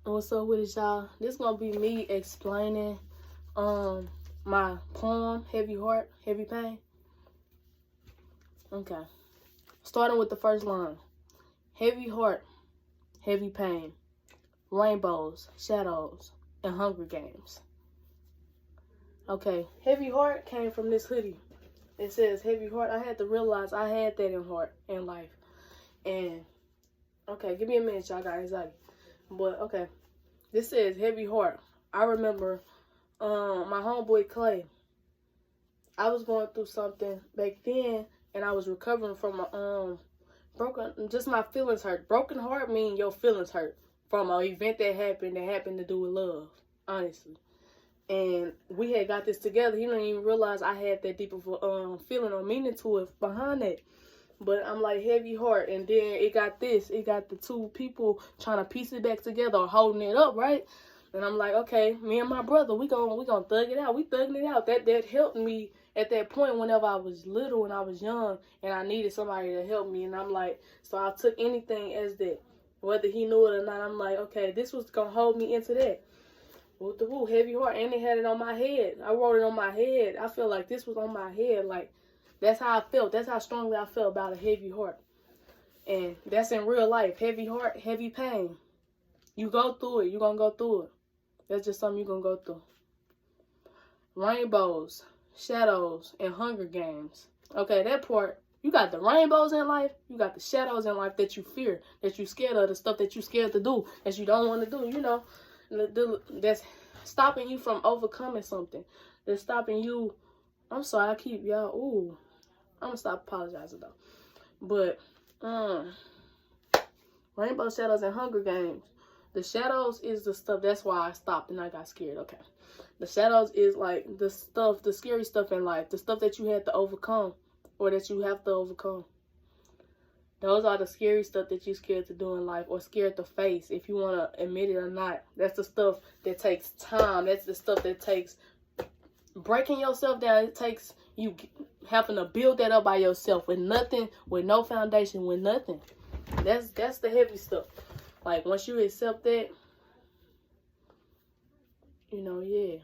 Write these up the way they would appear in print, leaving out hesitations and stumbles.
What's up with it, y'all? This gonna be me explaining my poem, Heavy Heart, Heavy Pain. Okay. Starting with the first line. Heavy heart, heavy pain. Rainbows, shadows, and Hunger Games. Okay, heavy heart came from this hoodie. It says heavy heart. I had to realize I had that in life. And okay, give me a minute, y'all got anxiety. But okay. This says heavy heart. I remember my homeboy Clay. I was going through something back then, and I was recovering from a just my feelings hurt. Broken heart mean your feelings hurt from an event that happened to do with love, honestly. And we had got this together. He didn't even realize I had that deep of a feeling or meaning to it behind it. But I'm like, heavy heart. And then it got this. It got the two people trying to piece it back together or holding it up, right? And I'm like, okay, me and my brother, we gonna thug it out. We thugging it out. That helped me at that point whenever I was little and I was young and I needed somebody to help me. And I'm like, so I took anything as that. Whether he knew it or not, I'm like, okay, this was gonna hold me into that. With the woo, heavy heart. And they had it on my head. I wrote it on my head. I feel like this was on my head. Like, that's how I felt. That's how strongly I felt about a heavy heart. And that's in real life. Heavy heart, heavy pain. You go through it. You're going to go through it. That's just something you're going to go through. Rainbows, shadows, and Hunger Games. Okay, that part. You got the rainbows in life. You got the shadows in life that you fear. That you scared of. The stuff that you scared to do. That you don't want to do. You know. That's stopping you from overcoming something. That's stopping you. I'm sorry. I keep y'all. Ooh. I'm gonna stop apologizing though. But rainbow, shadows, and Hunger Games. The shadows is the stuff. That's why I stopped and I got scared. Okay. The shadows is like the stuff, the scary stuff in life, the stuff that you had to overcome or that you have to overcome. Those are the scary stuff that you're scared to do in life or scared to face, if you want to admit it or not. That's the stuff that takes time. That's the stuff that takes breaking yourself down. It takes you having to build that up by yourself with nothing, with no foundation, with nothing. That's the heavy stuff. Like, once you accept that, you know, yeah.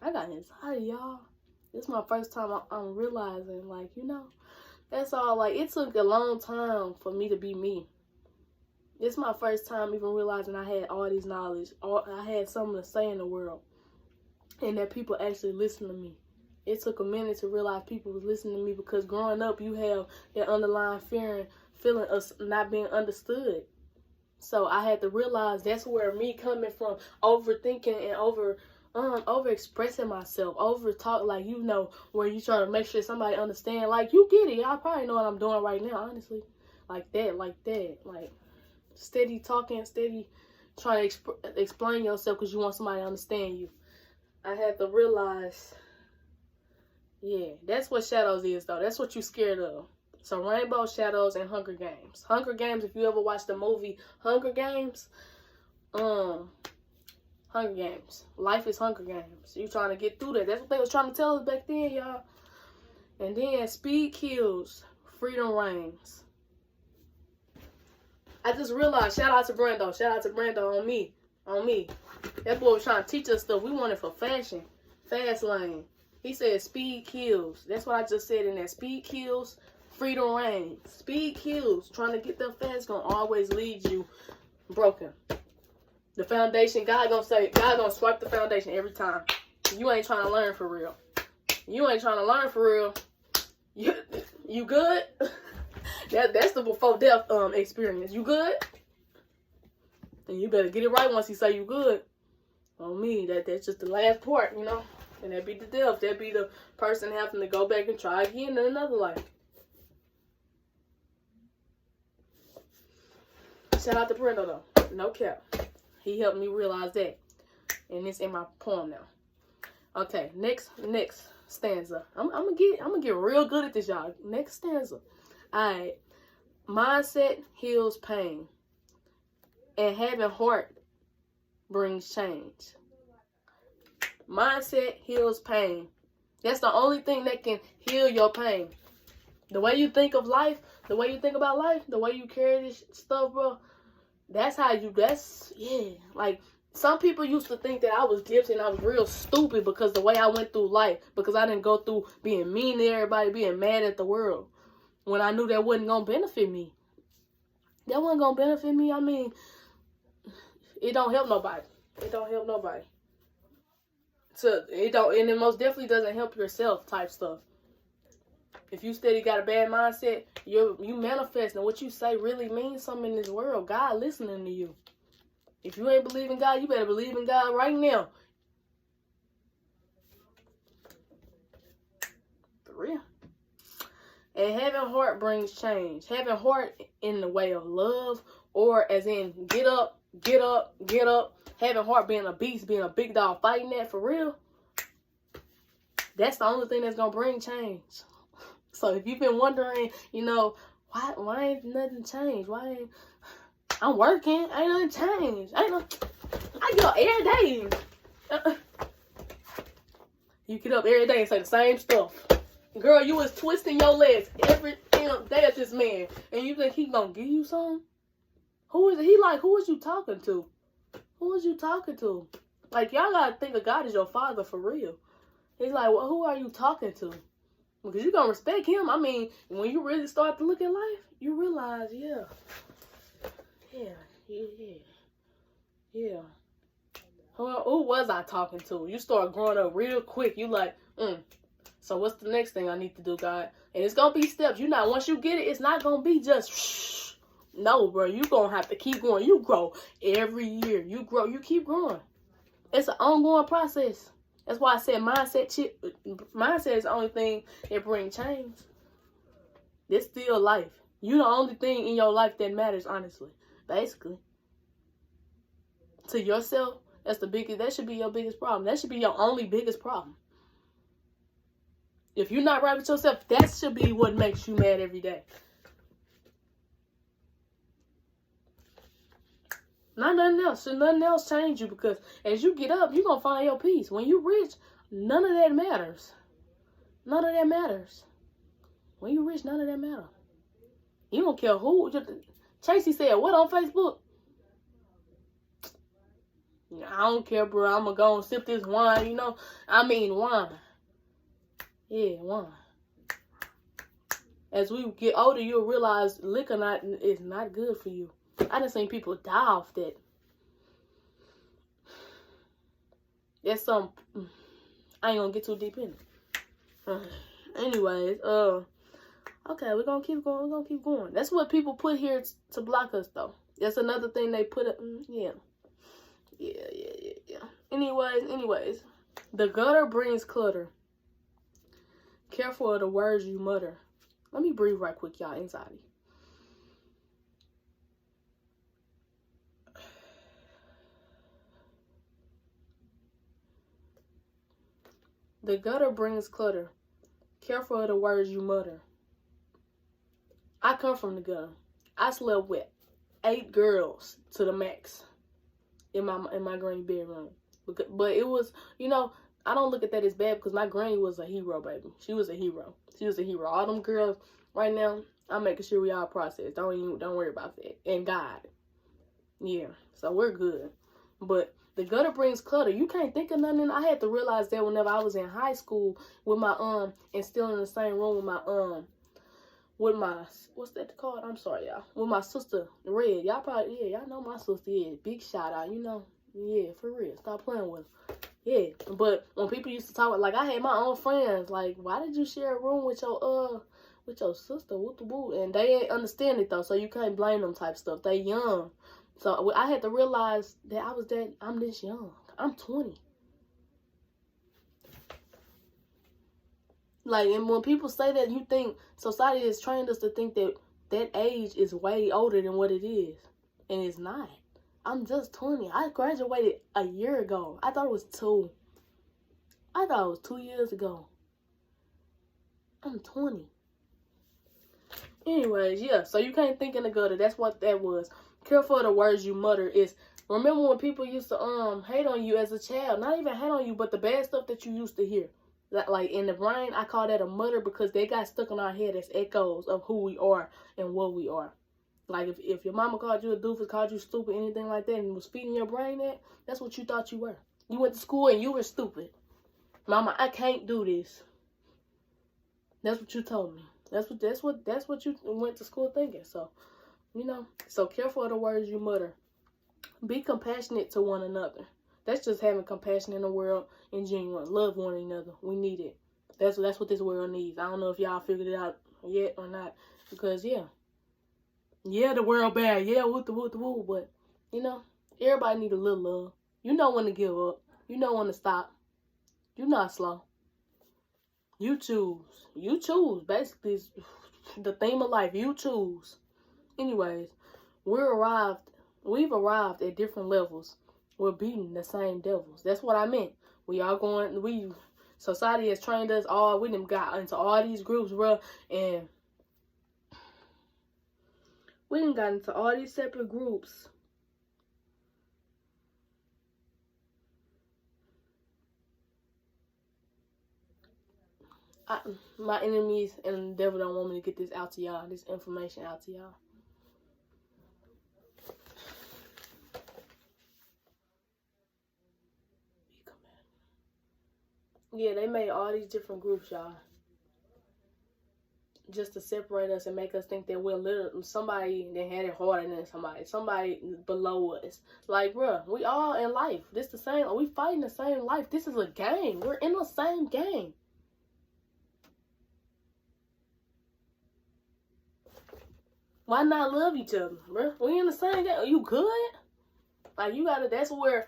I got anxiety, y'all. This is my first time I'm realizing, like, you know, that's all. Like, it took a long time for me to be me. This is my first time even realizing I had all these knowledge. I had something to say in the world. And that people actually listen to me. It took a minute to realize people was listening to me, because growing up, you have that underlying feeling of not being understood. So I had to realize that's where me coming from, overthinking and over expressing myself, over talk, like, you know, where you try to make sure somebody understand. Like, you get it. Y'all probably know what I'm doing right now, honestly. Like that. Like, steady talking, steady trying to explain yourself because you want somebody to understand you. I had to realize, yeah, that's what shadows is, though. That's what you're scared of. So rainbow, shadows, and Hunger Games. Hunger Games, if you ever watched the movie Hunger Games, Hunger Games. Life is Hunger Games. You trying to get through that. That's what they was trying to tell us back then, y'all. And then speed kills, freedom reigns. I just realized, shout out to Brando. Shout out to Brando on me. On me. That boy was trying to teach us stuff. We wanted for fashion. Fast lane. He said speed kills. That's what I just said in there. Speed kills, freedom reigns. Speed kills. Trying to get there fast gonna always lead you broken. The foundation, God gonna swipe the foundation every time. You ain't trying to learn for real. You ain't trying to learn for real. You good? That's the before death experience. You good? And you better get it right once he say you good. On me, that's just the last part, you know. And that be the death. That be the person having to go back and try again in another life. Shout out to Brendo though. No cap. He helped me realize that. And it's in my poem now. Okay, next stanza. I'm gonna get real good at this, y'all. Next stanza. Alright. Mindset heals pain. And having heart brings change. Mindset heals pain. That's the only thing that can heal your pain. The way you think of life, the way you think about life, the way you carry this stuff, bro, That's how you, like, some people used to think that I was gypsy and I was real stupid because the way I went through life, because I didn't go through being mean to everybody, being mad at the world, when I knew that wasn't going to benefit me. That wasn't going to benefit me. I mean, it don't help nobody. It don't help nobody. So, and it most definitely doesn't help yourself type stuff. If you steady got a bad mindset, you manifesting. What you say really means something in this world. God listening to you. If you ain't believing God, you better believe in God right now. For real. And having heart brings change. Having heart in the way of love, or as in get up, get up, get up. Having heart being a beast, being a big dog, fighting that for real. That's the only thing that's going to bring change. So if you've been wondering, you know, why ain't nothing changed? Why ain't... I'm working. Ain't nothing changed. I get up every day. You get up every day and say the same stuff. Girl, you was twisting your legs every damn day at this man. And you think he gonna give you something? Who is you talking to? Who is you talking to? Like, y'all gotta think of God as your father for real. He's like, well, who are you talking to? Because you're gonna respect him. I mean, when you really start to look at life, you realize, yeah. Who was I talking to? You start growing up real quick. You like, so what's the next thing I need to do, God? And it's gonna be steps. Once you get it, it's not gonna be just shh. No, bro. You gonna have to keep going. You grow every year. You grow. You keep growing. It's an ongoing process. That's why I said mindset is the only thing that brings change. It's still life. You the only thing in your life that matters, honestly. Basically. To yourself, that should be your biggest problem. That should be your only biggest problem. If you're not right with yourself, that should be what makes you mad every day. Not nothing else. Should nothing else change you, because as you get up, you're going to find your peace. When you rich, none of that matters. None of that matters. When you rich, none of that matters. You don't care who. Tracy said, what on Facebook? I don't care, bro. I'm going to go and sip this wine, you know. I mean, wine. Yeah, wine. As we get older, you'll realize liquor is not good for you. I done seen people die off that. That's I ain't gonna get too deep in it. Anyways, okay, we're gonna keep going. We're gonna keep going. That's what people put here to block us, though. That's another thing they put up. Yeah. Anyways, the gutter brings clutter. Careful of the words you mutter. Let me breathe right quick, y'all. Anxiety. The gutter brings clutter. Careful of the words you mutter. I come from the gutter. I slept with 8 girls to the max in my granny bedroom. But it was, you know, I don't look at that as bad because my granny was a hero, baby. She was a hero. She was a hero. All them girls right now, I'm making sure we all process. Don't worry about that. And God. Yeah. So we're good. But the gutter brings clutter. You can't think of nothing. I had to realize that whenever I was in high school with my and still in the same room with my what's that called? I'm sorry, y'all. With my sister Red. Y'all probably y'all know my sister. Yeah, big shout out. You know, yeah, for real. Stop playing with her. Yeah, but when people used to talk, like I had my own friends. Like, why did you share a room with your sister? Woo. And they ain't understand it though, so you can't blame them type stuff. They young. So I had to realize that I'm this young. I'm 20. Like, and when people say that, you think society has trained us to think that age is way older than what it is. And it's not. I'm just 20. I graduated a year ago. I thought it was 2. I thought it was 2 years ago. I'm 20. Anyways, yeah. So you can't think in the gutter. That's what that was. Careful of the words you mutter. Is remember when people used to hate on you as a child? Not even hate on you, but the bad stuff that you used to hear. Like in the brain, I call that a mutter because they got stuck in our head as echoes of who we are and what we are. Like, if your mama called you a doofus, called you stupid, anything like that, and was feeding your brain that, that's what you thought you were. You went to school and you were stupid. Mama, I can't do this. That's what you told me. That's what you went to school thinking. So, you know, so careful of the words you mutter. Be compassionate to one another. That's just having compassion in the world and genuine. Love one another. We need it. That's what this world needs. I don't know if y'all figured it out yet or not. Because, yeah, the world bad. Yeah, woo, but, you know, everybody need a little love. You know when to give up. You know when to stop. You're not slow. You choose. You choose. Basically, it's the theme of life. You choose. Anyways, we've arrived at different levels. We're beating the same devils. That's what I meant. Society has trained us all. We done got into all these groups, bro, and we done got into all these separate groups. My enemies and the devil don't want me to get this out to y'all, this information out to y'all. Yeah, they made all these different groups, y'all, just to separate us and make us think that we're literally somebody that had it harder than somebody below us. Like, bruh, we all in life. This the same. We fighting the same life. This is a game. We're in the same game. Why not love each other, bruh? We in the same game. Are you good? Like, you gotta. That's where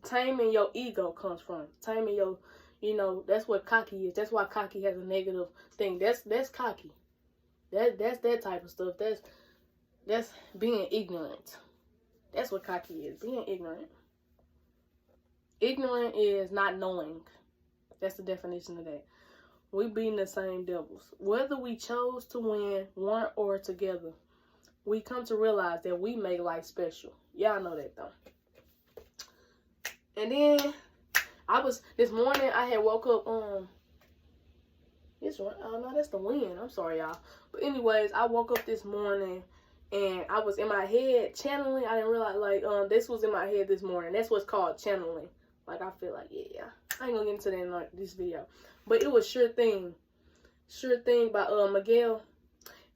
taming your ego comes from. Taming your, you know, that's what cocky is. That's why cocky has a negative thing. That's cocky. That's that type of stuff. That's being ignorant. That's what cocky is. Being ignorant. Ignorant is not knowing. That's the definition of that. We beating the same devils. Whether we chose to win, one or together, we come to realize that we make life special. Y'all know that though. And then this morning I had woke up oh no, that's the wind. I'm sorry, y'all. But anyways, I woke up this morning and I was in my head channeling. I didn't realize this was in my head this morning. That's what's called channeling. Like, I feel like, yeah. I ain't gonna get into that in this video. But it was Sure Thing by Miguel.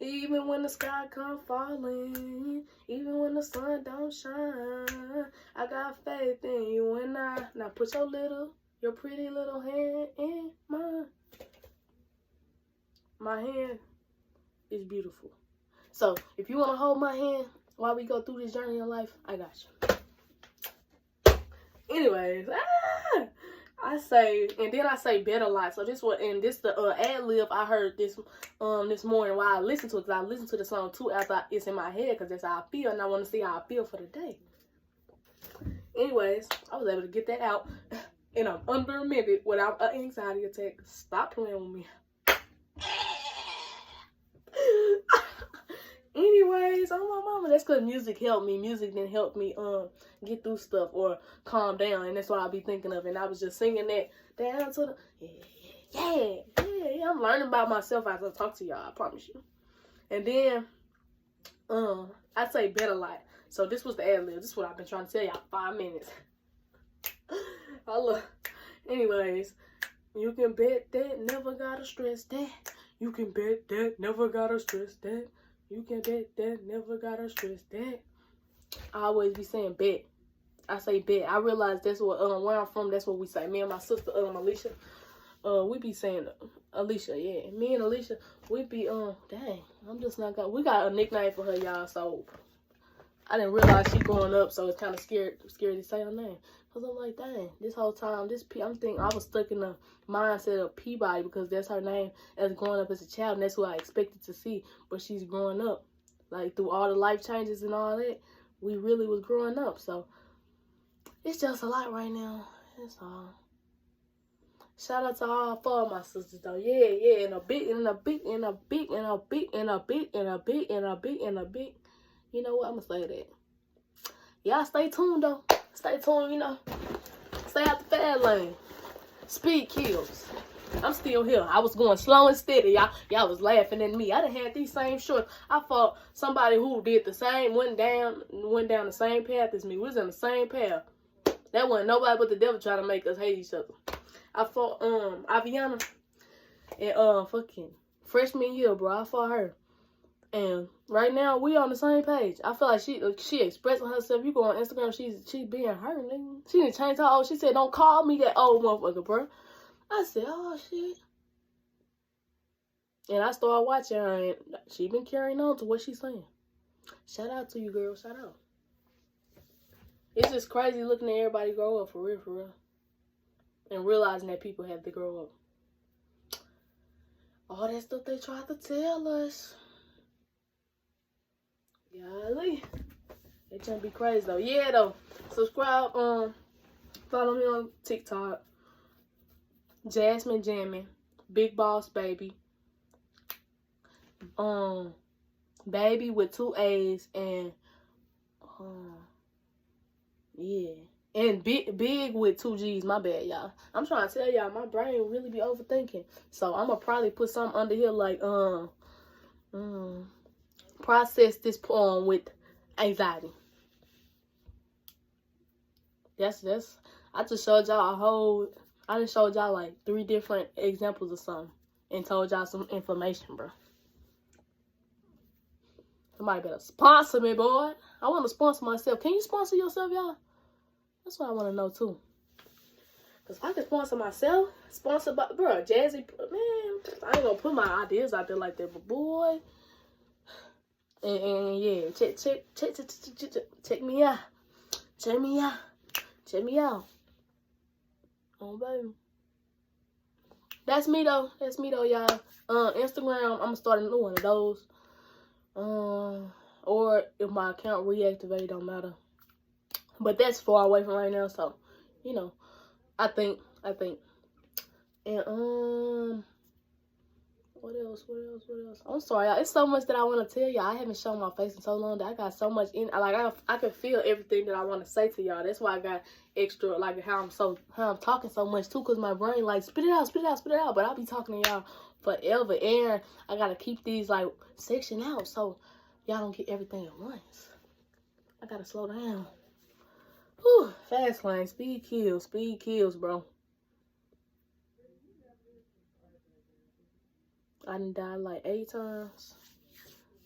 Even when the sky come falling, even when the sun don't shine, I got faith in you and I. Now put your pretty little hand in mine. My hand is beautiful. So if you want to hold my hand while we go through this journey in life, I got you. Anyways, I say bet a lot. So this the ad lib I heard this morning while I listened to it, because I listened to the song too after it's in my head, because that's how I feel and I want to see how I feel for the day. Anyways, I was able to get that out in under a minute without an anxiety attack. Stop playing with me. Anyways, oh my mama, that's because music helped me. Music didn't help me get through stuff or calm down, and that's what I'll be thinking of. And I was just singing that down to the yeah. I'm learning about myself as I talk to y'all. I promise you. And then I say bet a lot. So this was the ad lib. This is what I've been trying to tell y'all 5 minutes. Anyways, you can bet that, never gotta stress that. You can bet that, never gotta stress that. You can bet that, never gotta stress that. I always be saying bet. I say bet. I realize that's what where I'm from, that's what we say. Me and my sister Alicia, we be saying Alicia, yeah. Me and Alicia, we be dang, I'm just not got. We got a nickname for her, y'all. So I didn't realize she growing up, so it's kind of scary to say her name. Cause I'm like, dang, this whole time, I'm thinking I was stuck in the mindset of Peabody, because that's her name as growing up as a child, and that's what I expected to see. But she's growing up, like through all the life changes and all that. We really was growing up, so it's just a lot right now. That's all. Shout out to all 4 of my sisters though. Yeah, and a big. You know what? I'm gonna say that. Y'all stay tuned though. Stay tuned, you know. Stay out the fast lane. Speed kills. I'm still here. I was going slow and steady. Y'all was laughing at me. I done had these same shorts. I fought somebody who did the same, went down the same path as me. We was in the same path. That wasn't nobody but the devil trying to make us hate each other. I fought Aviana and fucking freshman year, bro. I fought her. And right now we on the same page. I feel like she expressing herself. You go on Instagram, she's being her, nigga. She didn't change her old. She said, "Don't call me that old motherfucker, bro." I said, "Oh shit." And I started watching her, and she been carrying on to what she's saying. Shout out to you, girl. Shout out. It's just crazy looking at everybody grow up, for real. And realizing that people have to grow up. All that stuff they tried to tell us. Golly. It shouldn't be crazy, though. Yeah, though. Subscribe, follow me on TikTok. Jasmine Jammin'. Big Boss Baby. Baby with 2 A's and yeah. And big with 2 G's. My bad, y'all. I'm trying to tell y'all, my brain really be overthinking. So I'm gonna probably put something under here like process this poem with anxiety. That's I just showed y'all I just showed y'all like 3 different examples of something and told y'all some information, bro. Somebody better sponsor me, boy. I want to sponsor myself. Can you sponsor yourself, y'all? That's what I want to know, too. Because if I can sponsor myself, sponsor by, bro, Jazzy, man, I ain't going to put my ideas out there like that, but boy. And yeah, check me out. Check me out. Check me out. Oh, baby. That's me, though. That's me, though, y'all. Instagram, I'm going to start a new one of those. Or if my account reactivate, don't matter. But that's far away from right now, so you know, I think. And what else? I'm sorry, y'all. It's so much that I want to tell y'all. I haven't shown my face in so long that I got so much in. Like I can feel everything that I want to say to y'all. That's why I got extra, like how I'm talking so much too, cause my brain like spit it out. But I'll be talking to y'all forever, and I gotta keep these like section out so y'all don't get everything at once. I gotta slow down. Whew, fast lane, speed kills, bro. I done died like 8 times.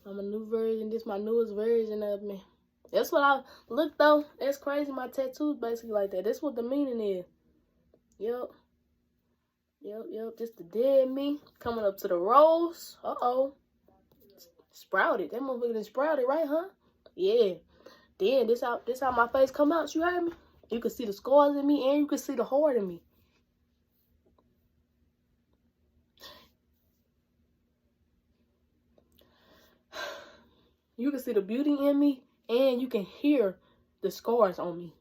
I'm a new version. This my newest version of me. That's what I look though. That's crazy. My tattoo's basically like that. That's what the meaning is. Yep. Just the dead me coming up to the rose. Sprouted. That motherfucker done sprouted, right, huh? Yeah. Then this how my face come out. You heard me? You can see the scars in me, and you can see the heart in me. You can see the beauty in me, and you can hear the scars on me.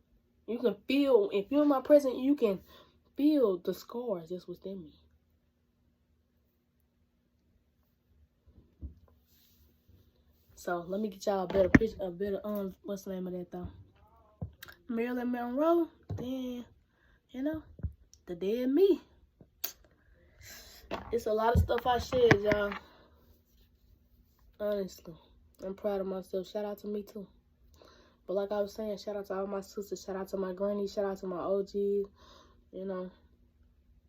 You can feel, if you're in my presence, you can feel the scars that's within me. So let me get y'all a better picture, what's the name of that though? Marilyn Monroe. Then, you know, the dead me. It's a lot of stuff I shared, y'all. Honestly, I'm proud of myself. Shout out to me too. But like I was saying, shout out to all my sisters. Shout out to my granny. Shout out to my OGs. You know,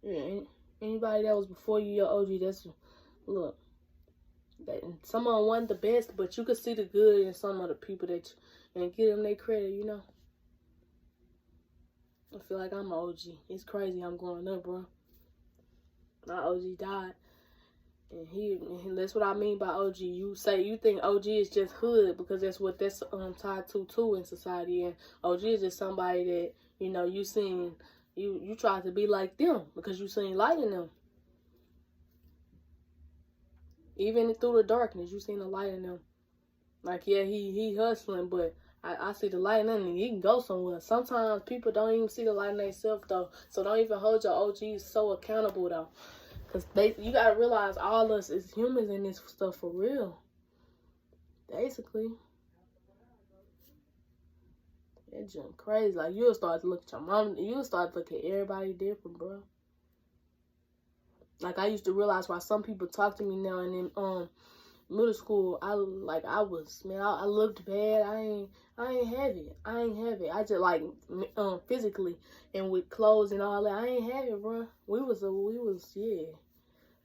yeah, anybody that was before you, your OG. That's look. Some of them wasn't the best, but you could see the good in some of the people that and give them their credit, you know. I feel like I'm an OG. It's crazy I'm growing up, bro. My OG died. And that's what I mean by OG. You think OG is just hood because that's what that's tied to in society. And OG is just somebody that, you know, you try to be like them because you seen light in them. Even through the darkness, you seen the light in them. Like, yeah, he hustling, but I see the light in him and he can go somewhere. Sometimes people don't even see the light in themselves, though. So don't even hold your OGs so accountable, though. Because you got to realize all us is humans in this stuff for real. Basically. It's just crazy. Like, you'll start to look at your mom. You'll start to look at everybody different, bro. Like, I used to realize why some people talk to me now, and then middle school, I looked bad. I ain't have it. I just, like, physically and with clothes and all that, I ain't have it, bro. We was yeah.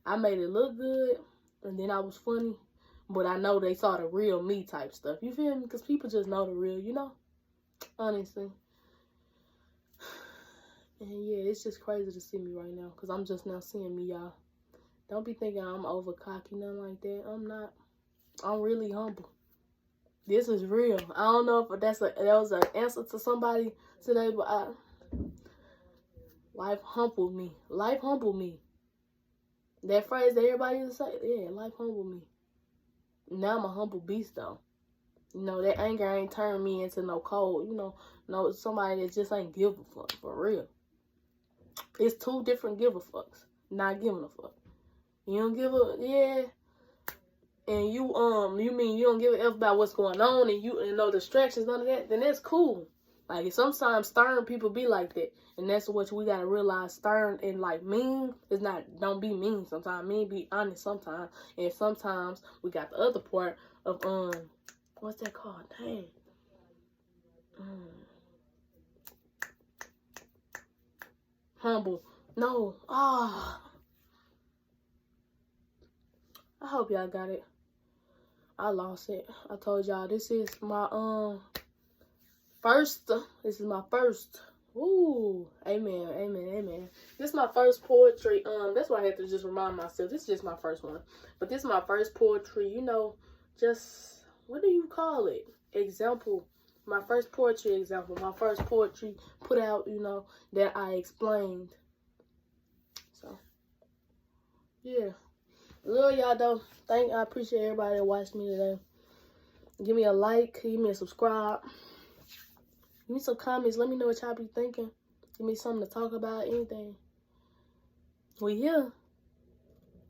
I made it look good, and then I was funny, but I know they saw the real me type stuff. You feel me? Because people just know the real, you know? Honestly. And yeah, it's just crazy to see me right now, because I'm just now seeing me, y'all. Don't be thinking I'm over cocky, nothing like that. I'm not. I'm really humble. This is real. I don't know if that was an answer to somebody today, but life humbled me. Life humbled me. That phrase that everybody used to say, yeah, life humbled me. Now I'm a humble beast, though. You know, that anger ain't turned me into no cold, you know, no somebody that just ain't give a fuck, for real. It's two different give a fucks. Not giving a fuck. You don't give a, yeah. And you mean you don't give a F about what's going on and no distractions, none of that, then that's cool. Like, sometimes stern people be like that. And that's what we gotta realize. Stern and, like, mean is not, don't be mean sometimes. Mean be honest sometimes. And sometimes we got the other part of, what's that called? Dang. Humble. No. I hope y'all got it. I lost it. I told y'all this is my first. This is my first. Ooh, amen, amen, amen. This is my first poetry. That's why I had to just remind myself. This is just my first one, but this is my first poetry. You know, just what do you call it? Example. My first poetry example. My first poetry put out. You know, that I explained. So, yeah. Love y'all though. I appreciate everybody that watched me today. Give me a like, give me a subscribe. Give me some comments. Let me know what y'all be thinking. Give me something to talk about, anything. We here.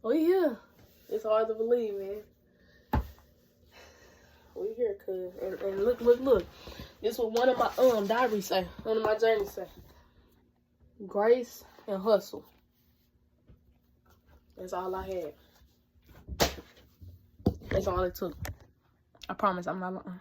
We here. It's hard to believe, man. We here, cuz. And look. This is what one of my diaries say. One of my journeys say. Grace and hustle. That's all I had. That's all it took. I promise I'm not lying.